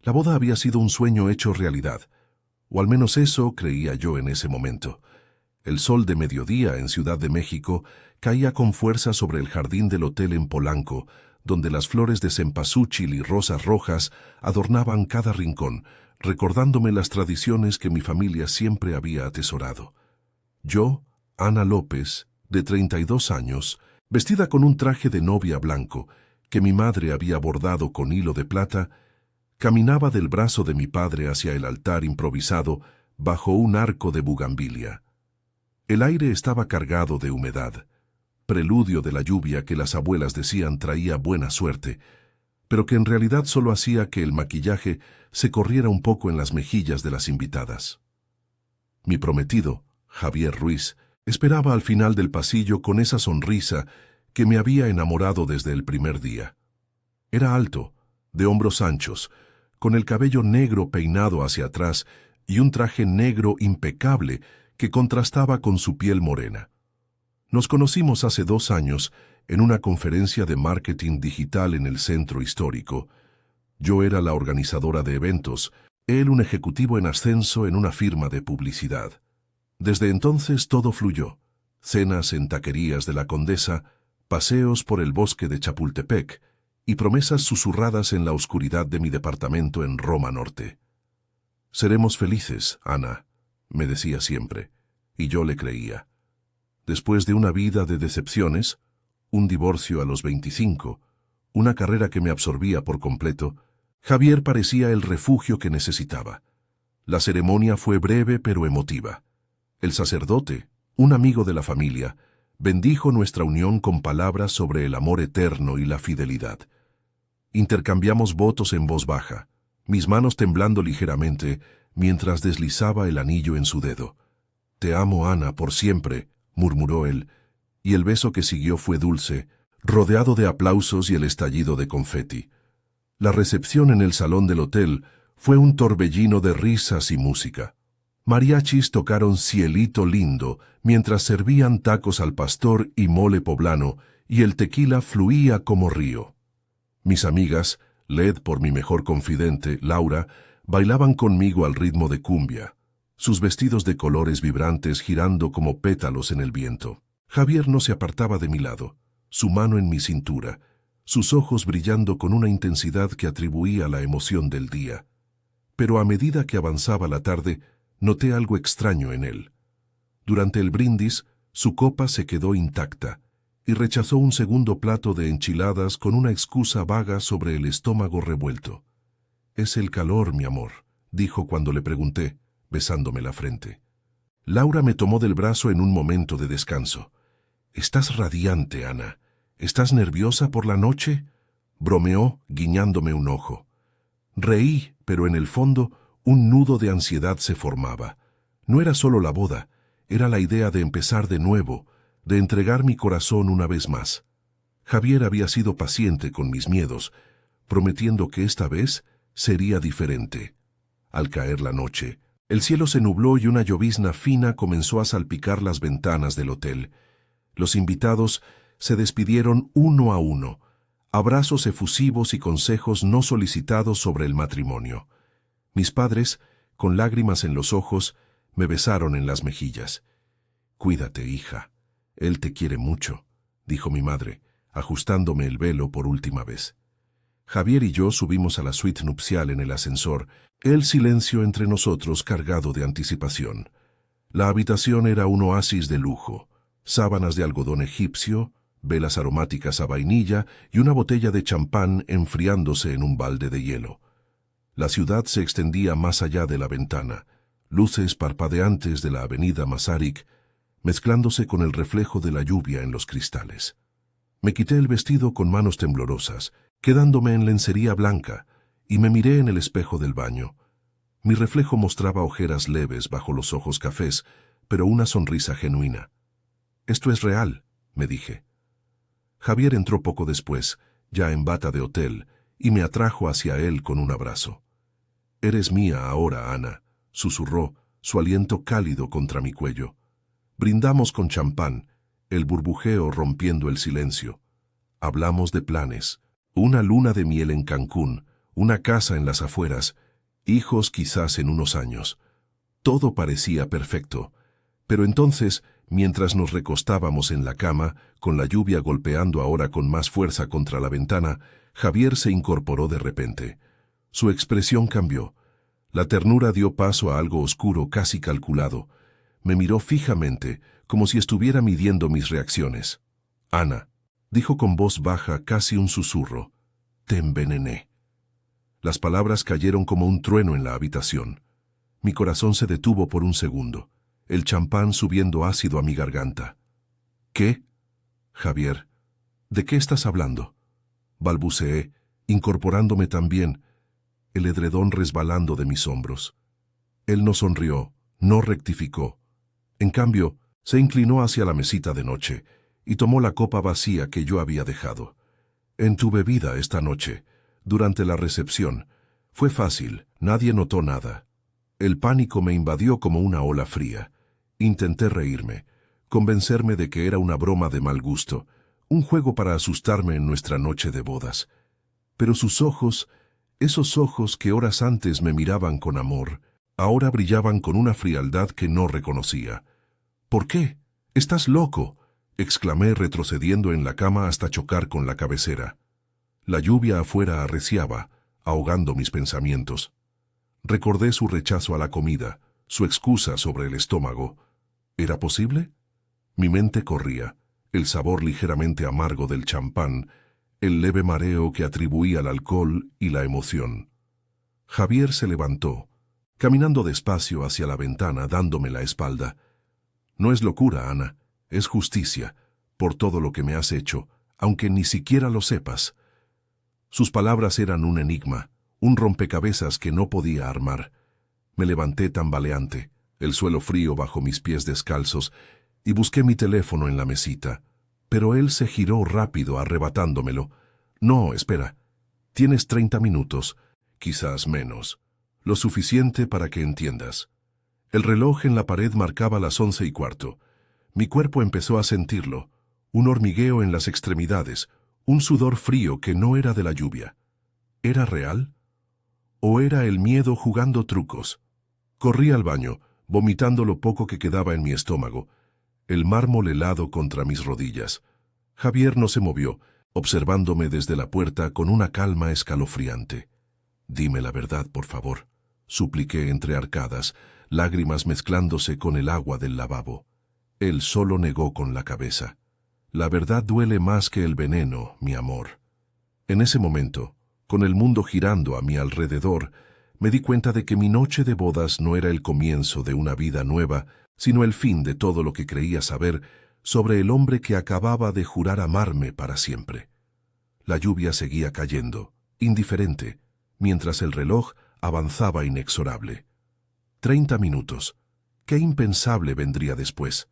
La boda había sido un sueño hecho realidad, o al menos eso creía yo en ese momento. El sol de mediodía en Ciudad de México caía con fuerza sobre el jardín del hotel en Polanco, donde las flores de cempasúchil y rosas rojas adornaban cada rincón, recordándome las tradiciones que mi familia siempre había atesorado. Yo, Ana López, de 32 años, vestida con un traje de novia blanco, que mi madre había bordado con hilo de plata, caminaba del brazo de mi padre hacia el altar improvisado bajo un arco de bugambilia. El aire estaba cargado de humedad, preludio de la lluvia que las abuelas decían traía buena suerte, pero que en realidad solo hacía que el maquillaje se corriera un poco en las mejillas de las invitadas. Mi prometido, Javier Ruiz, esperaba al final del pasillo con esa sonrisa que me había enamorado desde el primer día. Era alto, de hombros anchos, con el cabello negro peinado hacia atrás y un traje negro impecable que contrastaba con su piel morena. Nos conocimos hace 2 años en una conferencia de marketing digital en el centro histórico. Yo era la organizadora de eventos, él un ejecutivo en ascenso en una firma de publicidad. Desde entonces todo fluyó. Cenas en taquerías de la Condesa, paseos por el bosque de Chapultepec y promesas susurradas en la oscuridad de mi departamento en Roma Norte. «Seremos felices, Ana», me decía siempre, y yo le creía. Después de una vida de decepciones, un divorcio a los 25, una carrera que me absorbía por completo, Javier parecía el refugio que necesitaba. La ceremonia fue breve pero emotiva. El sacerdote, un amigo de la familia, bendijo nuestra unión con palabras sobre el amor eterno y la fidelidad. Intercambiamos votos en voz baja, mis manos temblando ligeramente mientras deslizaba el anillo en su dedo. «Te amo, Ana, por siempre», murmuró él, y el beso que siguió fue dulce, rodeado de aplausos y el estallido de confeti. La recepción en el salón del hotel fue un torbellino de risas y música. Mariachis tocaron Cielito Lindo mientras servían tacos al pastor y mole poblano, y el tequila fluía como río. Mis amigas, led por mi mejor confidente, Laura, bailaban conmigo al ritmo de cumbia, sus vestidos de colores vibrantes girando como pétalos en el viento. Javier no se apartaba de mi lado, su mano en mi cintura, sus ojos brillando con una intensidad que atribuía a la emoción del día. Pero a medida que avanzaba la tarde, noté algo extraño en él. Durante el brindis, su copa se quedó intacta, y rechazó un segundo plato de enchiladas con una excusa vaga sobre el estómago revuelto. «Es el calor, mi amor», dijo cuando le pregunté, besándome la frente. Laura me tomó del brazo en un momento de descanso. «Estás radiante, Ana. ¿Estás nerviosa por la noche?», bromeó, guiñándome un ojo. Reí, pero en el fondo un nudo de ansiedad se formaba. No era solo la boda, era la idea de empezar de nuevo, de entregar mi corazón una vez más. Javier había sido paciente con mis miedos, prometiendo que esta vez sería diferente. Al caer la noche, el cielo se nubló y una llovizna fina comenzó a salpicar las ventanas del hotel. Los invitados se despidieron uno a uno, abrazos efusivos y consejos no solicitados sobre el matrimonio. Mis padres, con lágrimas en los ojos, me besaron en las mejillas. «Cuídate, hija. Él te quiere mucho», dijo mi madre, ajustándome el velo por última vez. Javier y yo subimos a la suite nupcial en el ascensor, el silencio entre nosotros cargado de anticipación. La habitación era un oasis de lujo, sábanas de algodón egipcio, velas aromáticas a vainilla y una botella de champán enfriándose en un balde de hielo. La ciudad se extendía más allá de la ventana, luces parpadeantes de la avenida Masaryk, mezclándose con el reflejo de la lluvia en los cristales. Me quité el vestido con manos temblorosas, quedándome en lencería blanca, y me miré en el espejo del baño. Mi reflejo mostraba ojeras leves bajo los ojos cafés, pero una sonrisa genuina. «Esto es real», me dije. Javier entró poco después, ya en bata de hotel, y me atrajo hacia él con un abrazo. «Eres mía ahora, Ana», susurró, su aliento cálido contra mi cuello. Brindamos con champán, el burbujeo rompiendo el silencio. Hablamos de planes, una luna de miel en Cancún, una casa en las afueras, hijos quizás en unos años. Todo parecía perfecto. Pero entonces, mientras nos recostábamos en la cama, con la lluvia golpeando ahora con más fuerza contra la ventana, Javier se incorporó de repente. Su expresión cambió. La ternura dio paso a algo oscuro, casi calculado. Me miró fijamente, como si estuviera midiendo mis reacciones. «Ana», dijo con voz baja, casi un susurro, «te envenené». Las palabras cayeron como un trueno en la habitación. Mi corazón se detuvo por un segundo, el champán subiendo ácido a mi garganta. «¿Qué? Javier, ¿de qué estás hablando?», balbuceé, incorporándome también, el edredón resbalando de mis hombros. Él no sonrió, no rectificó. En cambio, se inclinó hacia la mesita de noche y tomó la copa vacía que yo había dejado. «En tu bebida esta noche, durante la recepción, fue fácil, nadie notó nada». El pánico me invadió como una ola fría. Intenté reírme, convencerme de que era una broma de mal gusto, un juego para asustarme en nuestra noche de bodas. Pero sus ojos, esos ojos que horas antes me miraban con amor, ahora brillaban con una frialdad que no reconocía. «¿Por qué? ¡Estás loco!», exclamé retrocediendo en la cama hasta chocar con la cabecera. La lluvia afuera arreciaba, ahogando mis pensamientos. Recordé su rechazo a la comida, su excusa sobre el estómago. ¿Era posible? Mi mente corría, el sabor ligeramente amargo del champán, el leve mareo que atribuía al alcohol y la emoción. Javier se levantó, caminando despacio hacia la ventana, dándome la espalda. «No es locura, Ana, es justicia, por todo lo que me has hecho, aunque ni siquiera lo sepas». Sus palabras eran un enigma, un rompecabezas que no podía armar. Me levanté tambaleante, el suelo frío bajo mis pies descalzos, y busqué mi teléfono en la mesita. Pero él se giró rápido, arrebatándomelo. «No, espera. Tienes 30 minutos, quizás menos. Lo suficiente para que entiendas». El reloj en la pared marcaba las 11:15. Mi cuerpo empezó a sentirlo, un hormigueo en las extremidades, un sudor frío que no era de la lluvia. ¿Era real? ¿O era el miedo jugando trucos? Corrí al baño, vomitando lo poco que quedaba en mi estómago, el mármol helado contra mis rodillas. Javier no se movió, observándome desde la puerta con una calma escalofriante. «Dime la verdad, por favor», supliqué entre arcadas, lágrimas mezclándose con el agua del lavabo. Él solo negó con la cabeza. «La verdad duele más que el veneno, mi amor». En ese momento, con el mundo girando a mi alrededor, me di cuenta de que mi noche de bodas no era el comienzo de una vida nueva, sino el fin de todo lo que creía saber sobre el hombre que acababa de jurar amarme para siempre. La lluvia seguía cayendo, indiferente, mientras el reloj avanzaba inexorable. 30 minutos. Qué impensable vendría después.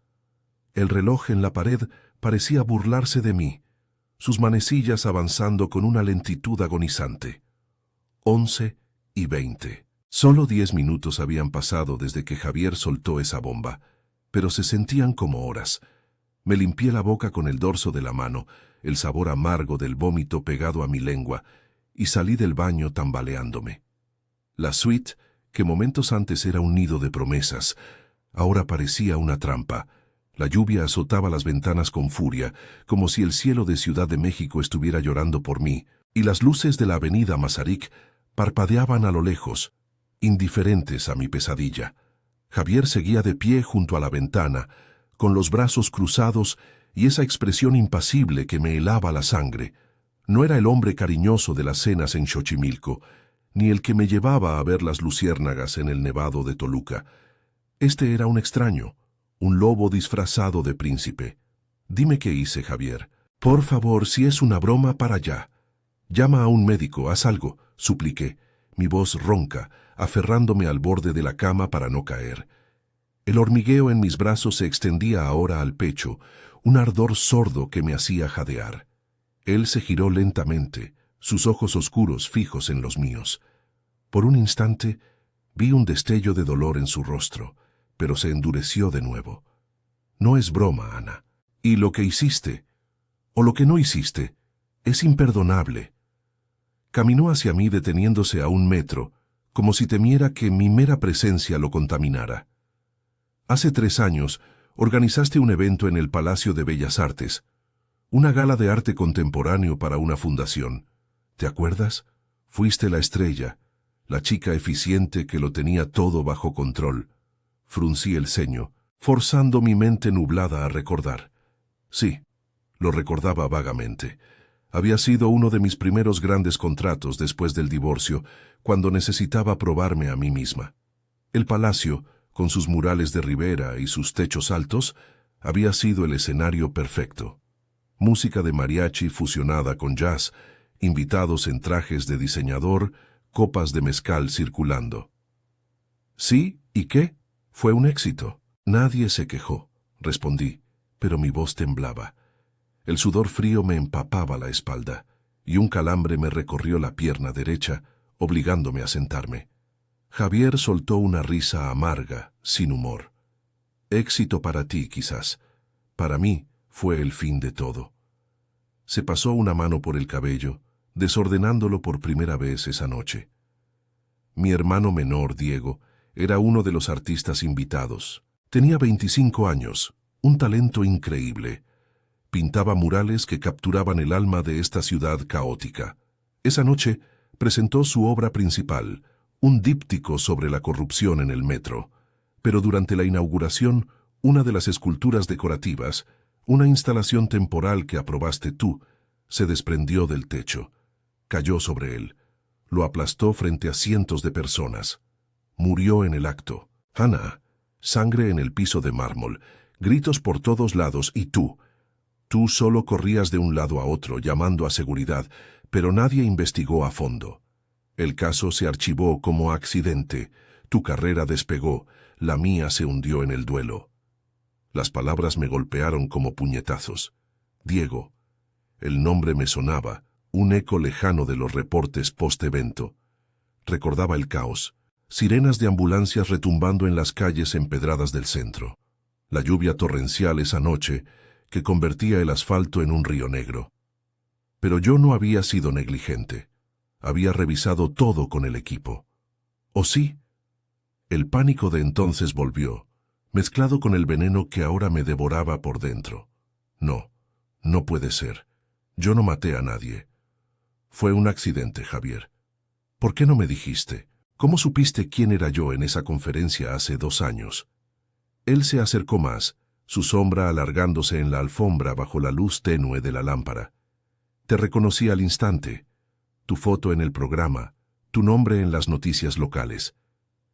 El reloj en la pared parecía burlarse de mí, sus manecillas avanzando con una lentitud agonizante. 11:20. Solo 10 minutos habían pasado desde que Javier soltó esa bomba, pero se sentían como horas. Me limpié la boca con el dorso de la mano, el sabor amargo del vómito pegado a mi lengua, y salí del baño tambaleándome. La suite, que momentos antes era un nido de promesas, ahora parecía una trampa. La lluvia azotaba las ventanas con furia, como si el cielo de Ciudad de México estuviera llorando por mí, y las luces de la avenida Mazarik parpadeaban a lo lejos, indiferentes a mi pesadilla. Javier seguía de pie junto a la ventana, con los brazos cruzados y esa expresión impasible que me helaba la sangre. No era el hombre cariñoso de las cenas en Xochimilco, ni el que me llevaba a ver las luciérnagas en el Nevado de Toluca. Este era un extraño, un lobo disfrazado de príncipe. «Dime qué hice, Javier. Por favor, si es una broma, para allá. Llama a un médico, haz algo», supliqué, mi voz ronca, aferrándome al borde de la cama para no caer. El hormigueo en mis brazos se extendía ahora al pecho, un ardor sordo que me hacía jadear. Él se giró lentamente, sus ojos oscuros fijos en los míos. Por un instante vi un destello de dolor en su rostro, pero se endureció de nuevo. «No es broma, Ana. Y lo que hiciste, o lo que no hiciste, es imperdonable». Caminó hacia mí deteniéndose a 1 metro, como si temiera que mi mera presencia lo contaminara. Hace 3 años, organizaste un evento en el Palacio de Bellas Artes, una gala de arte contemporáneo para una fundación. ¿Te acuerdas? Fuiste la estrella, la chica eficiente que lo tenía todo bajo control. Fruncí el ceño, forzando mi mente nublada a recordar. Sí, lo recordaba vagamente. Había sido uno de mis primeros grandes contratos después del divorcio, cuando necesitaba probarme a mí misma. El palacio, con sus murales de Rivera y sus techos altos, había sido el escenario perfecto. Música de mariachi fusionada con jazz, invitados en trajes de diseñador, copas de mezcal circulando. ¿Sí? ¿Y qué? Fue un éxito. Nadie se quejó, respondí, pero mi voz temblaba. El sudor frío me empapaba la espalda, y un calambre me recorrió la pierna derecha, obligándome a sentarme. Javier soltó una risa amarga, sin humor. Éxito para ti, quizás. Para mí fue el fin de todo. Se pasó una mano por el cabello, desordenándolo por primera vez esa noche. Mi hermano menor, Diego, era uno de los artistas invitados. Tenía 25 años, un talento increíble. Pintaba murales que capturaban el alma de esta ciudad caótica. Esa noche presentó su obra principal, un díptico sobre la corrupción en el metro. Pero durante la inauguración, una de las esculturas decorativas, una instalación temporal que aprobaste tú, se desprendió del techo. Cayó sobre él. Lo aplastó frente a cientos de personas. Murió en el acto. Hannah, sangre en el piso de mármol, gritos por todos lados y tú solo corrías de un lado a otro llamando a seguridad, pero nadie investigó a fondo. El caso se archivó como accidente, tu carrera despegó, la mía se hundió en el duelo. Las palabras me golpearon como puñetazos. Diego. El nombre me sonaba, un eco lejano de los reportes post-evento. Recordaba el caos, sirenas de ambulancias retumbando en las calles empedradas del centro. La lluvia torrencial esa noche que convertía el asfalto en un río negro. Pero yo no había sido negligente. Había revisado todo con el equipo. ¿O sí? El pánico de entonces volvió, mezclado con el veneno que ahora me devoraba por dentro. No, no puede ser. Yo no maté a nadie. Fue un accidente, Javier. ¿Por qué no me dijiste? ¿Cómo supiste quién era yo en esa conferencia hace 2 años? Él se acercó más, su sombra alargándose en la alfombra bajo la luz tenue de la lámpara. Te reconocí al instante. Tu foto en el programa, tu nombre en las noticias locales.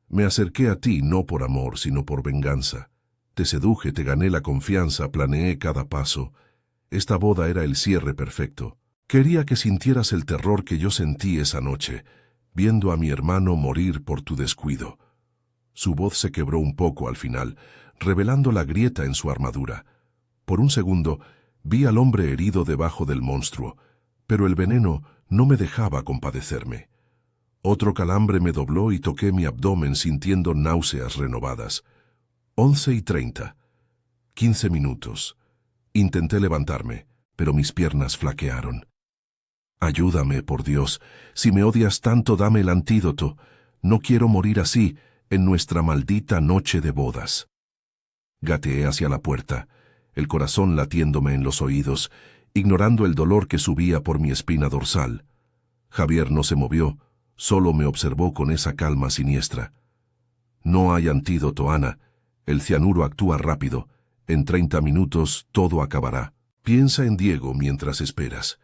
Me acerqué a ti no por amor, sino por venganza. Te seduje, te gané la confianza, planeé cada paso. Esta boda era el cierre perfecto. Quería que sintieras el terror que yo sentí esa noche, viendo a mi hermano morir por tu descuido. Su voz se quebró un poco al final, revelando la grieta en su armadura. Por un segundo, vi al hombre herido debajo del monstruo, pero el veneno no me dejaba compadecerme. Otro calambre me dobló y toqué mi abdomen sintiendo náuseas renovadas. 11:30. 15 minutos. Intenté levantarme, pero mis piernas flaquearon. Ayúdame, por Dios. Si me odias tanto, dame el antídoto. No quiero morir así, en nuestra maldita noche de bodas. Gateé hacia la puerta, el corazón latiéndome en los oídos, ignorando el dolor que subía por mi espina dorsal. Javier no se movió, solo me observó con esa calma siniestra. No hay antídoto, Ana. El cianuro actúa rápido. En 30 minutos todo acabará. Piensa en Diego mientras esperas.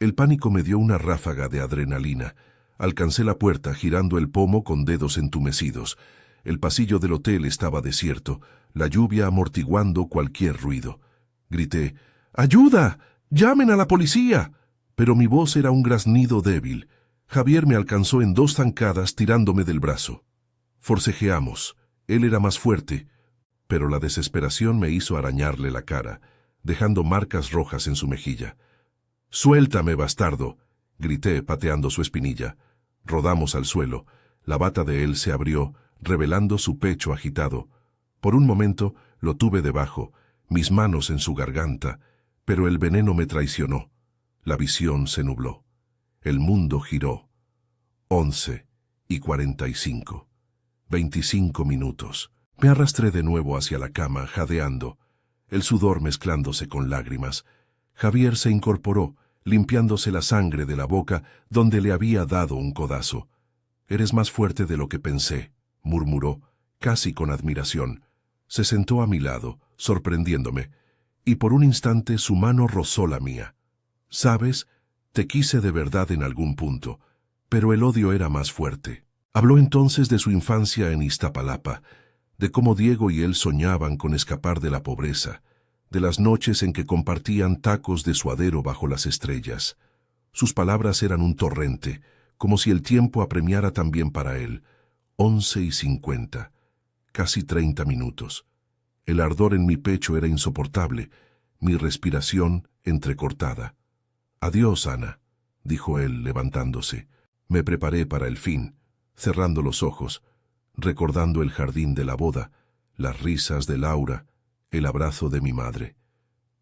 El pánico me dio una ráfaga de adrenalina. Alcancé la puerta girando el pomo con dedos entumecidos. El pasillo del hotel estaba desierto, la lluvia amortiguando cualquier ruido. Grité, ¡ayuda! ¡Llamen a la policía! Pero mi voz era un graznido débil. Javier me alcanzó en 2 zancadas tirándome del brazo. Forcejeamos. Él era más fuerte, pero la desesperación me hizo arañarle la cara, dejando marcas rojas en su mejilla. ¡Suéltame, bastardo!, grité pateando su espinilla. Rodamos al suelo. La bata de él se abrió, revelando su pecho agitado. Por un momento lo tuve debajo, mis manos en su garganta, pero el veneno me traicionó. La visión se nubló. El mundo giró. 11:45. 25 minutos. Me arrastré de nuevo hacia la cama, jadeando, el sudor mezclándose con lágrimas. Javier se incorporó, limpiándose la sangre de la boca donde le había dado un codazo. «Eres más fuerte de lo que pensé», murmuró, casi con admiración. Se sentó a mi lado, sorprendiéndome, y por un instante su mano rozó la mía. «¿Sabes? Te quise de verdad en algún punto, pero el odio era más fuerte». Habló entonces de su infancia en Iztapalapa, de cómo Diego y él soñaban con escapar de la pobreza, de las noches en que compartían tacos de suadero bajo las estrellas. Sus palabras eran un torrente, como si el tiempo apremiara también para él. 11:50, casi 30 minutos. El ardor en mi pecho era insoportable, mi respiración entrecortada. «Adiós, Ana», dijo él, levantándose. Me preparé para el fin, cerrando los ojos, recordando el jardín de la boda, las risas de Laura, el abrazo de mi madre.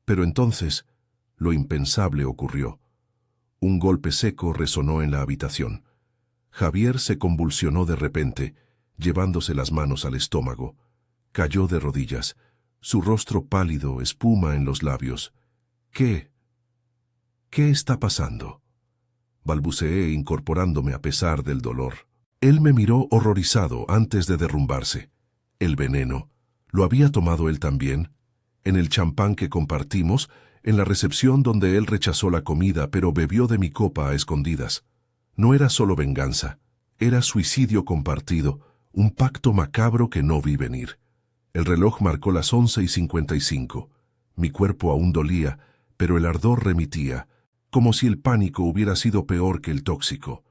Pero entonces, lo impensable ocurrió. Un golpe seco resonó en la habitación. Javier se convulsionó de repente, llevándose las manos al estómago. Cayó de rodillas, su rostro pálido, espuma en los labios. «¿Qué está pasando?», balbuceé, incorporándome a pesar del dolor. Él me miró horrorizado antes de derrumbarse. El veneno, ¿lo había tomado él también? En el champán que compartimos, en la recepción donde él rechazó la comida pero bebió de mi copa a escondidas. No era solo venganza, era suicidio compartido, un pacto macabro que no vi venir. El reloj marcó las 11:55. Mi cuerpo aún dolía, pero el ardor remitía, como si el pánico hubiera sido peor que el tóxico.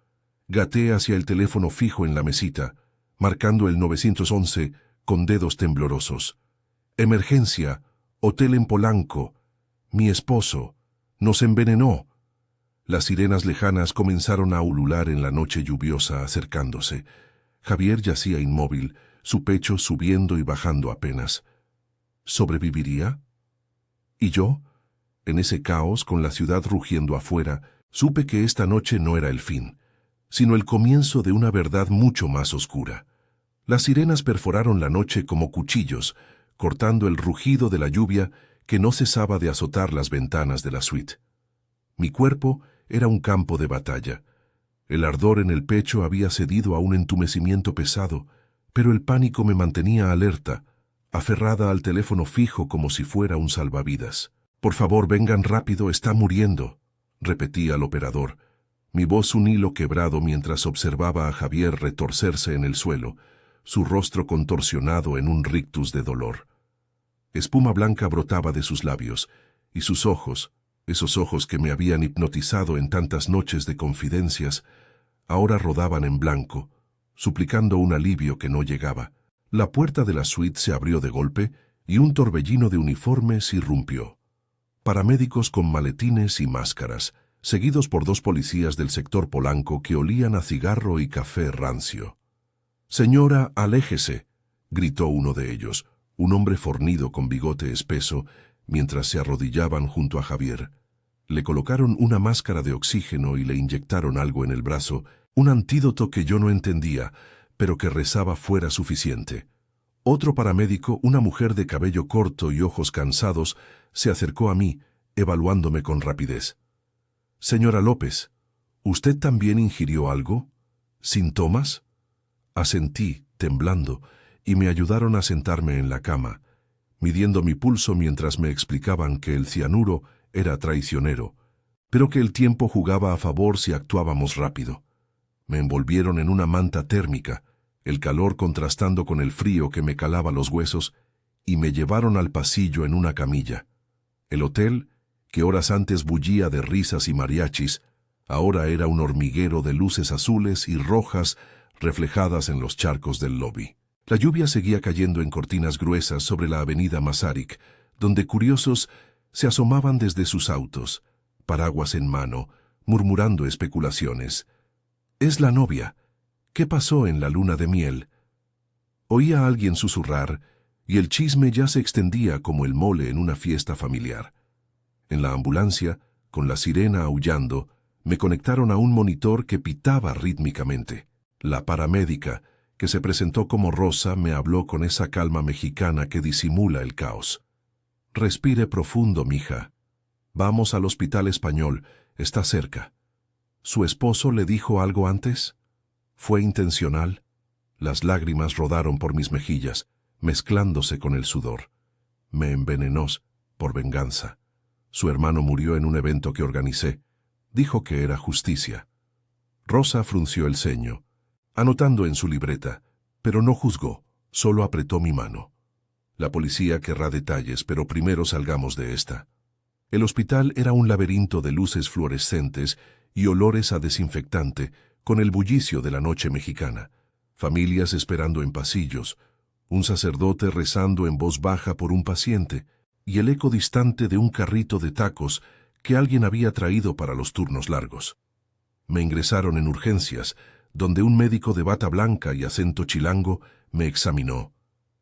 Gateé hacia el teléfono fijo en la mesita, marcando el 911 con dedos temblorosos. «Emergencia, hotel en Polanco. Mi esposo. Nos envenenó». Las sirenas lejanas comenzaron a ulular en la noche lluviosa, acercándose. Javier yacía inmóvil, su pecho subiendo y bajando apenas. ¿Sobreviviría? ¿Y yo? En ese caos, con la ciudad rugiendo afuera, supe que esta noche no era el fin, sino el comienzo de una verdad mucho más oscura. Las sirenas perforaron la noche como cuchillos, cortando el rugido de la lluvia que no cesaba de azotar las ventanas de la suite. Mi cuerpo era un campo de batalla. El ardor en el pecho había cedido a un entumecimiento pesado, pero el pánico me mantenía alerta, aferrada al teléfono fijo como si fuera un salvavidas. «Por favor, vengan rápido, está muriendo», repetía al operador. Mi voz un hilo quebrado mientras observaba a Javier retorcerse en el suelo, su rostro contorsionado en un rictus de dolor. Espuma blanca brotaba de sus labios, y sus ojos, esos ojos que me habían hipnotizado en tantas noches de confidencias, ahora rodaban en blanco, suplicando un alivio que no llegaba. La puerta de la suite se abrió de golpe y un torbellino de uniformes irrumpió. Paramédicos con maletines y máscaras, seguidos por 2 policías del sector Polanco que olían a cigarro y café rancio. «Señora, aléjese», gritó uno de ellos, un hombre fornido con bigote espeso, mientras se arrodillaban junto a Javier. Le colocaron una máscara de oxígeno y le inyectaron algo en el brazo, un antídoto que yo no entendía, pero que rezaba fuera suficiente. Otro paramédico, una mujer de cabello corto y ojos cansados, se acercó a mí, evaluándome con rapidez. «Señora López, ¿usted también ingirió algo? ¿Síntomas?». Asentí, temblando, y me ayudaron a sentarme en la cama, midiendo mi pulso mientras me explicaban que el cianuro era traicionero, pero que el tiempo jugaba a favor si actuábamos rápido. Me envolvieron en una manta térmica, el calor contrastando con el frío que me calaba los huesos, y me llevaron al pasillo en una camilla. El hotel, que horas antes bullía de risas y mariachis, ahora era un hormiguero de luces azules y rojas reflejadas en los charcos del lobby. La lluvia seguía cayendo en cortinas gruesas sobre la avenida Masaryk, donde curiosos se asomaban desde sus autos, paraguas en mano, murmurando especulaciones. «Es la novia. ¿Qué pasó en la luna de miel?». Oía a alguien susurrar, y el chisme ya se extendía como el mole en una fiesta familiar. En la ambulancia, con la sirena aullando, Me conectaron a un monitor que pitaba rítmicamente. La paramédica, que se presentó como Rosa, me habló con esa calma mexicana que disimula el caos. Respire profundo, mija. Vamos al Hospital Español, está cerca. ¿Su esposo le dijo algo antes? ¿Fue intencional? Las lágrimas rodaron por mis mejillas, mezclándose con el sudor. Me envenenó por venganza. Su hermano murió en un evento que organicé. Dijo que era justicia. Rosa frunció el ceño, anotando en su libreta, pero no juzgó, solo apretó mi mano. La policía querrá detalles, pero primero salgamos de esta. El hospital era un laberinto de luces fluorescentes y olores a desinfectante con el bullicio de la noche mexicana. Familias esperando en pasillos, un sacerdote rezando en voz baja por un paciente y el eco distante de un carrito de tacos que alguien había traído para los turnos largos. Me ingresaron en urgencias, donde un médico de bata blanca y acento chilango me examinó.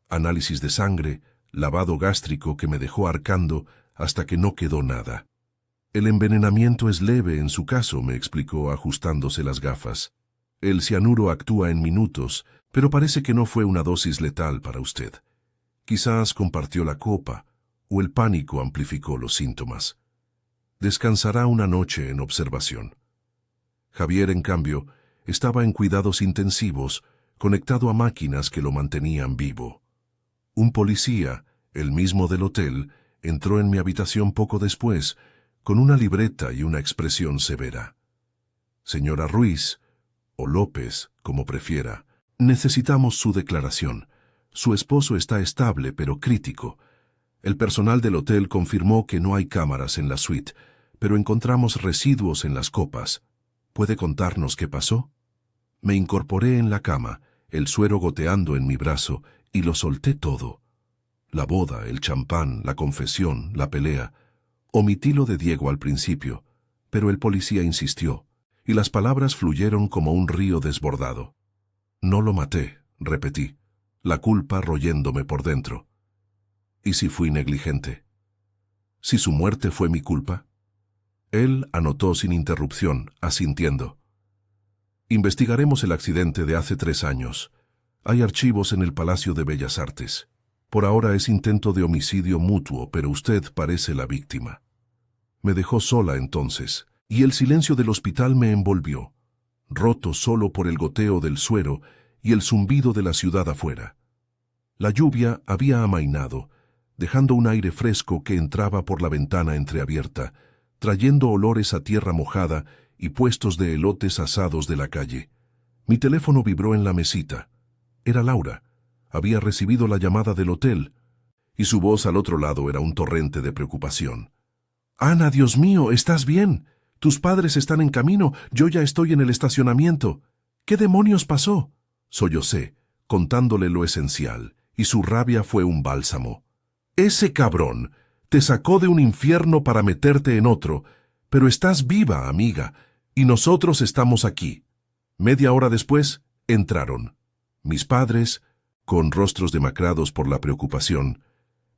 Análisis de sangre, lavado gástrico que me dejó arcando hasta que no quedó nada. El envenenamiento es leve en su caso, me explicó ajustándose las gafas. El cianuro actúa en minutos, pero parece que no fue una dosis letal para usted. Quizás compartió la copa, o el pánico amplificó los síntomas. Descansará una noche en observación. Javier, en cambio, estaba en cuidados intensivos, conectado a máquinas que lo mantenían vivo. Un policía, el mismo del hotel, entró en mi habitación poco después, con una libreta y una expresión severa. Señora Ruiz, o López, como prefiera, necesitamos su declaración. Su esposo está estable, pero crítico. El personal del hotel confirmó que no hay cámaras en la suite, pero encontramos residuos en las copas. ¿Puede contarnos qué pasó? Me incorporé en la cama, el suero goteando en mi brazo, y lo solté todo. La boda, el champán, la confesión, la pelea. Omití lo de Diego al principio, pero el policía insistió, y las palabras fluyeron como un río desbordado. No lo maté, repetí, la culpa royéndome por dentro. ¿Y si fui negligente? ¿Si su muerte fue mi culpa? Él anotó sin interrupción, asintiendo. Investigaremos el accidente de hace 3 años. Hay archivos en el Palacio de Bellas Artes. Por ahora es intento de homicidio mutuo, pero usted parece la víctima. Me dejó sola entonces, y el silencio del hospital me envolvió, roto solo por el goteo del suero y el zumbido de la ciudad afuera. La lluvia había amainado, dejando un aire fresco que entraba por la ventana entreabierta, trayendo olores a tierra mojada y puestos de elotes asados de la calle. Mi teléfono vibró en la mesita. Era Laura. Había recibido la llamada del hotel, y su voz al otro lado era un torrente de preocupación. «Ana, Dios mío, ¿estás bien? Tus padres están en camino, yo ya estoy en el estacionamiento. ¿Qué demonios pasó?», sollocé, contándole lo esencial, y su rabia fue un bálsamo. «Ese cabrón te sacó de un infierno para meterte en otro, pero estás viva, amiga, y nosotros estamos aquí». Media hora después, entraron. Mis padres, con rostros demacrados por la preocupación,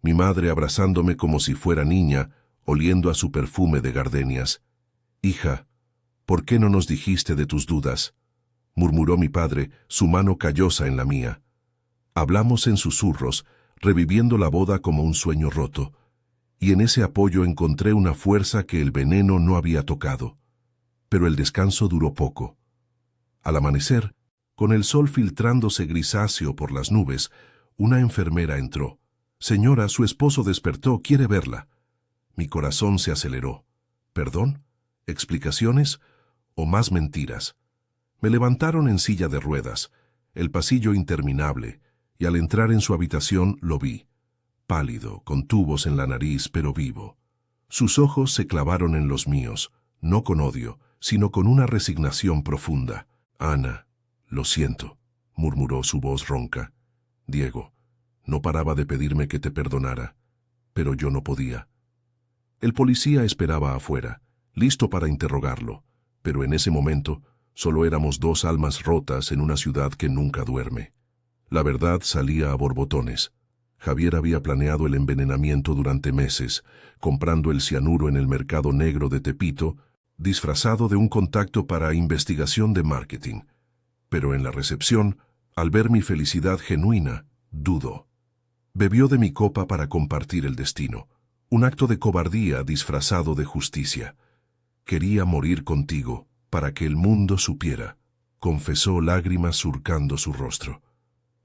mi madre abrazándome como si fuera niña, oliendo a su perfume de gardenias. «Hija, ¿por qué no nos dijiste de tus dudas?», murmuró mi padre, su mano callosa en la mía. Hablamos en susurros, reviviendo la boda como un sueño roto, y en ese apoyo encontré una fuerza que el veneno no había tocado. Pero el descanso duró poco. Al amanecer, con el sol filtrándose grisáceo por las nubes, una enfermera entró. «Señora, su esposo despertó, quiere verla». Mi corazón se aceleró. ¿Perdón? ¿Explicaciones? ¿O más mentiras? Me levantaron en silla de ruedas, el pasillo interminable, y al entrar en su habitación lo vi. Pálido, con tubos en la nariz, pero vivo. Sus ojos se clavaron en los míos, no con odio, sino con una resignación profunda. «Ana, lo siento», murmuró su voz ronca. «Diego, no paraba de pedirme que te perdonara, pero yo no podía». El policía esperaba afuera, listo para interrogarlo, pero en ese momento solo éramos 2 almas rotas en una ciudad que nunca duerme. La verdad salía a borbotones. Javier había planeado el envenenamiento durante meses, comprando el cianuro en el mercado negro de Tepito, disfrazado de un contacto para investigación de marketing. Pero en la recepción, al ver mi felicidad genuina, dudó. Bebió de mi copa para compartir el destino, un acto de cobardía disfrazado de justicia. Quería morir contigo, para que el mundo supiera, confesó, lágrimas surcando su rostro.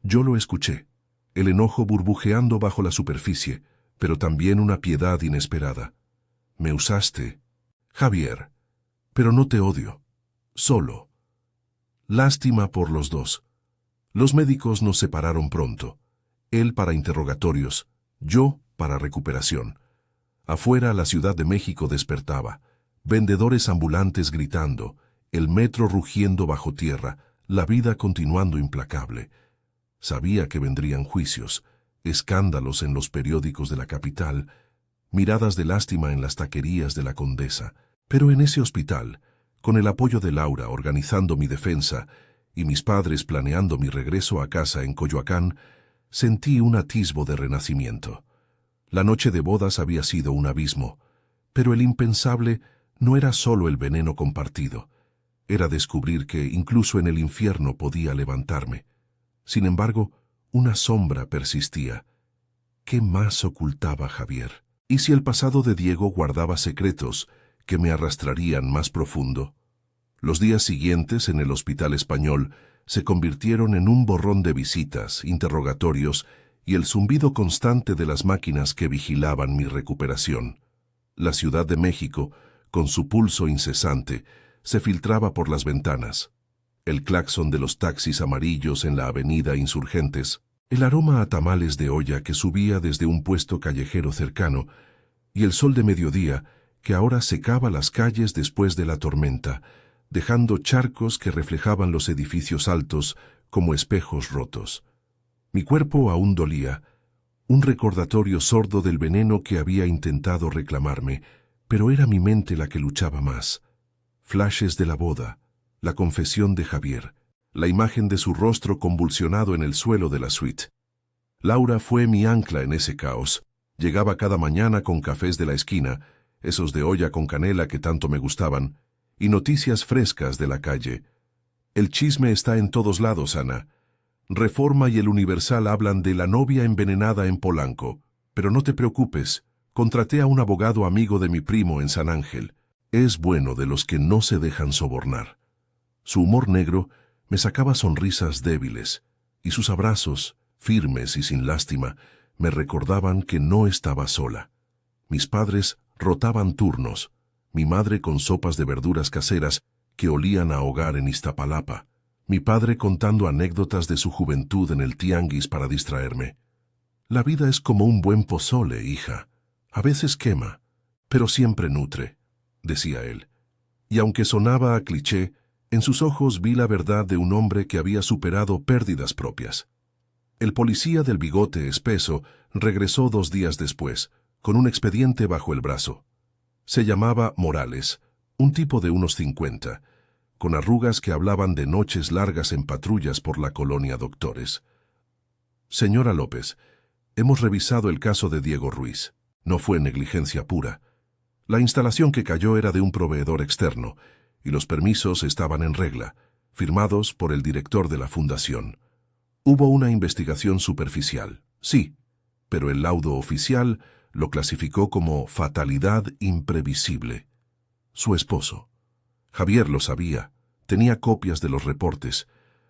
Yo lo escuché, el enojo burbujeando bajo la superficie, pero también una piedad inesperada. Me usaste, Javier, pero no te odio, solo. Lástima por los dos. Los médicos nos separaron pronto, él para interrogatorios, yo para recuperación. Afuera la Ciudad de México despertaba, vendedores ambulantes gritando, el metro rugiendo bajo tierra, la vida continuando implacable. Sabía que vendrían juicios, escándalos en los periódicos de la capital, miradas de lástima en las taquerías de la Condesa, pero en ese hospital, con el apoyo de Laura organizando mi defensa y mis padres planeando mi regreso a casa en Coyoacán, sentí un atisbo de renacimiento. La noche de bodas había sido un abismo, pero el impensable no era solo el veneno compartido, era descubrir que incluso en el infierno podía levantarme. Sin embargo, una sombra persistía. ¿Qué más ocultaba Javier? ¿Y si el pasado de Diego guardaba secretos que me arrastrarían más profundo? Los días siguientes en el Hospital Español se convirtieron en un borrón de visitas, interrogatorios y el zumbido constante de las máquinas que vigilaban mi recuperación. La Ciudad de México, con su pulso incesante, se filtraba por las ventanas. El claxon de los taxis amarillos en la avenida Insurgentes, el aroma a tamales de olla que subía desde un puesto callejero cercano, y el sol de mediodía que ahora secaba las calles después de la tormenta, dejando charcos que reflejaban los edificios altos como espejos rotos. Mi cuerpo aún dolía, un recordatorio sordo del veneno que había intentado reclamarme, pero era mi mente la que luchaba más. Flashes de la boda, la confesión de Javier, la imagen de su rostro convulsionado en el suelo de la suite. Laura fue mi ancla en ese caos. Llegaba cada mañana con cafés de la esquina, esos de olla con canela que tanto me gustaban, y noticias frescas de la calle. El chisme está en todos lados, Ana. Reforma y El Universal hablan de la novia envenenada en Polanco. Pero no te preocupes, contraté a un abogado amigo de mi primo en San Ángel. Es bueno, de los que no se dejan sobornar. Su humor negro me sacaba sonrisas débiles, y sus abrazos, firmes y sin lástima, me recordaban que no estaba sola. Mis padres rotaban turnos, mi madre con sopas de verduras caseras que olían a hogar en Iztapalapa, mi padre contando anécdotas de su juventud en el tianguis para distraerme. La vida es como un buen pozole, hija. A veces quema, pero siempre nutre, decía él. Y aunque sonaba a cliché, en sus ojos vi la verdad de un hombre que había superado pérdidas propias. El policía del bigote espeso regresó 2 días después, con un expediente bajo el brazo. Se llamaba Morales, un tipo de unos 50, con arrugas que hablaban de noches largas en patrullas por la colonia Doctores. Señora López, hemos revisado el caso de Diego Ruiz. No fue negligencia pura. La instalación que cayó era de un proveedor externo, y los permisos estaban en regla, firmados por el director de la fundación. Hubo una investigación superficial, sí, pero el laudo oficial lo clasificó como fatalidad imprevisible. Su esposo. Javier lo sabía, tenía copias de los reportes.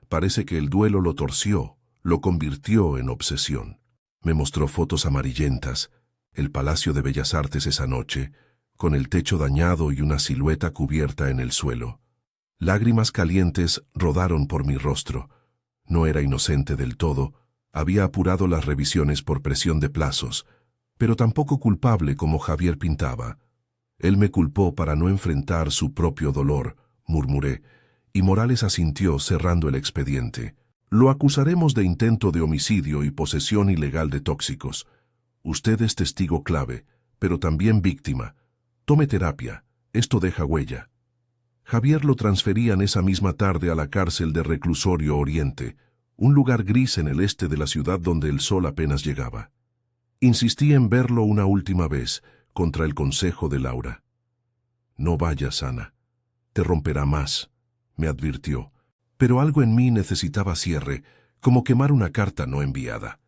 Parece que el duelo lo torció, lo convirtió en obsesión. Me mostró fotos amarillentas, el Palacio de Bellas Artes esa noche, con el techo dañado y una silueta cubierta en el suelo. Lágrimas calientes rodaron por mi rostro. No era inocente del todo, había apurado las revisiones por presión de plazos, pero tampoco culpable como Javier pintaba. Él me culpó para no enfrentar su propio dolor, murmuré, y Morales asintió cerrando el expediente. Lo acusaremos de intento de homicidio y posesión ilegal de tóxicos. Usted es testigo clave, pero también víctima. Tome terapia, esto deja huella. Javier lo transferían esa misma tarde a la cárcel de Reclusorio Oriente, un lugar gris en el este de la ciudad donde el sol apenas llegaba. Insistí en verlo una última vez, contra el consejo de Laura. No vayas, Ana. te romperá más, me advirtió. Pero algo en mí necesitaba cierre, como quemar una carta no enviada.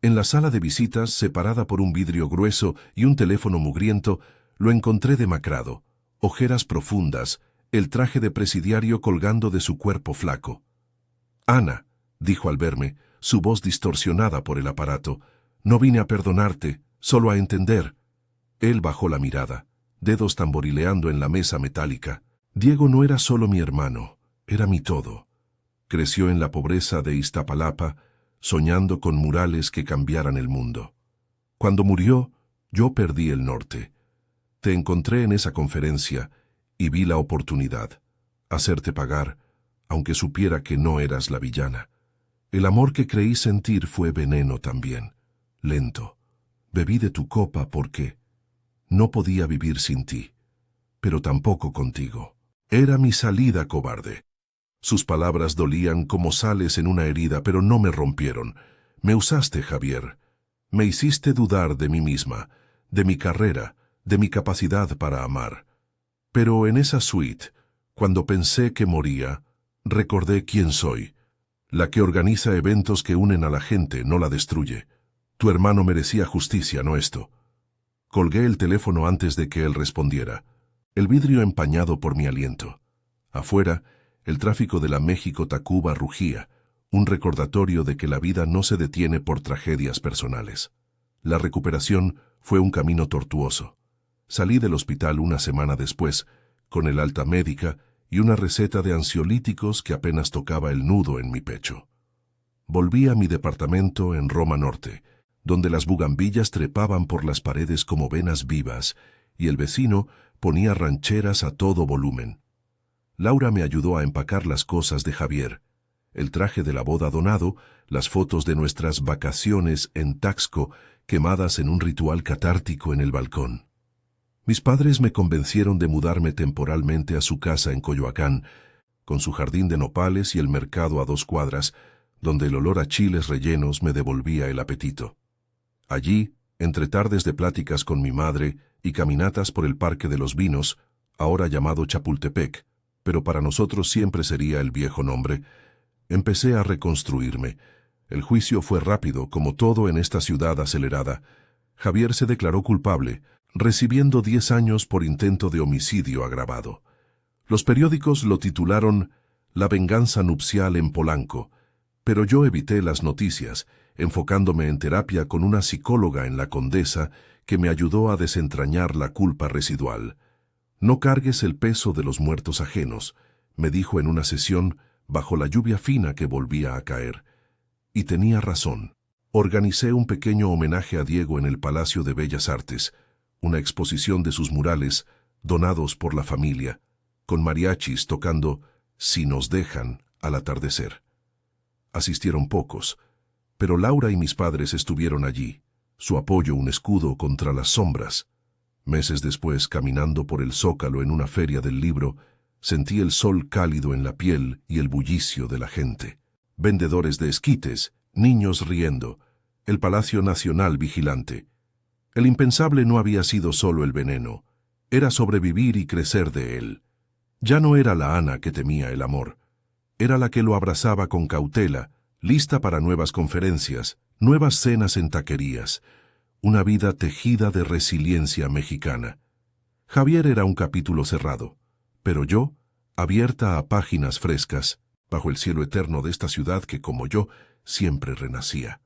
En la sala de visitas, separada por un vidrio grueso y un teléfono mugriento, lo encontré demacrado, ojeras profundas, el traje de presidiario colgando de su cuerpo flaco. «Ana», dijo al verme, su voz distorsionada por el aparato, «no vine a perdonarte, solo a entender». Él bajó la mirada, dedos tamborileando en la mesa metálica. Diego no era solo mi hermano, era mi todo. Creció en la pobreza de Iztapalapa, soñando con murales que cambiaran el mundo. Cuando murió, yo perdí el norte. Te encontré en esa conferencia y vi la oportunidad, hacerte pagar, aunque supiera que no eras la villana. El amor que creí sentir fue veneno también, lento. Bebí de tu copa porque no podía vivir sin ti, pero tampoco contigo. Era mi salida, cobarde. Sus palabras dolían como sales en una herida, pero no me rompieron. Me usaste, Javier. Me hiciste dudar de mí misma, de mi carrera, de mi capacidad para amar. Pero en esa suite, cuando pensé que moría, recordé quién soy. La que organiza eventos que unen a la gente, no la destruye. Tu hermano merecía justicia, no esto. Colgué el teléfono antes de que él respondiera. El vidrio empañado por mi aliento. Afuera, el tráfico de la México-Tacuba rugía, un recordatorio de que la vida no se detiene por tragedias personales. La recuperación fue un camino tortuoso. Salí del hospital una semana después, con el alta médica y una receta de ansiolíticos que apenas tocaba el nudo en mi pecho. Volví a mi departamento en Roma Norte, donde las bugambillas trepaban por las paredes como venas vivas, y el vecino ponía rancheras a todo volumen. Laura me ayudó a empacar las cosas de Javier, el traje de la boda donado, las fotos de nuestras vacaciones en Taxco, quemadas en un ritual catártico en el balcón. Mis padres me convencieron de mudarme temporalmente a su casa en Coyoacán, con su jardín de nopales y el mercado a 2 cuadras, donde el olor a chiles rellenos me devolvía el apetito. Allí, entre tardes de pláticas con mi madre y caminatas por el Parque de los Vinos, ahora llamado Chapultepec, pero para nosotros siempre sería el viejo nombre, empecé a reconstruirme. El juicio fue rápido, como todo en esta ciudad acelerada. Javier se declaró culpable, recibiendo 10 años por intento de homicidio agravado. Los periódicos lo titularon «La venganza nupcial en Polanco», pero yo evité las noticias, enfocándome en terapia con una psicóloga en la Condesa que me ayudó a desentrañar la culpa residual. «No cargues el peso de los muertos ajenos», me dijo en una sesión bajo la lluvia fina que volvía a caer. Y tenía razón. Organicé un pequeño homenaje a Diego en el Palacio de Bellas Artes, una exposición de sus murales, donados por la familia, con mariachis tocando «Si nos dejan» al atardecer. Asistieron pocos, pero Laura y mis padres estuvieron allí, su apoyo un escudo contra las sombras. Meses después, caminando por el Zócalo en una feria del libro, sentí el sol cálido en la piel y el bullicio de la gente. Vendedores de esquites, niños riendo, el Palacio Nacional vigilante. El impensable no había sido solo el veneno, era sobrevivir y crecer de él. Ya no era la Ana que temía el amor, era la que lo abrazaba con cautela, lista para nuevas conferencias, nuevas cenas en taquerías, una vida tejida de resiliencia mexicana. Javier era un capítulo cerrado, pero yo, abierta a páginas frescas, bajo el cielo eterno de esta ciudad que, como yo, siempre renacía.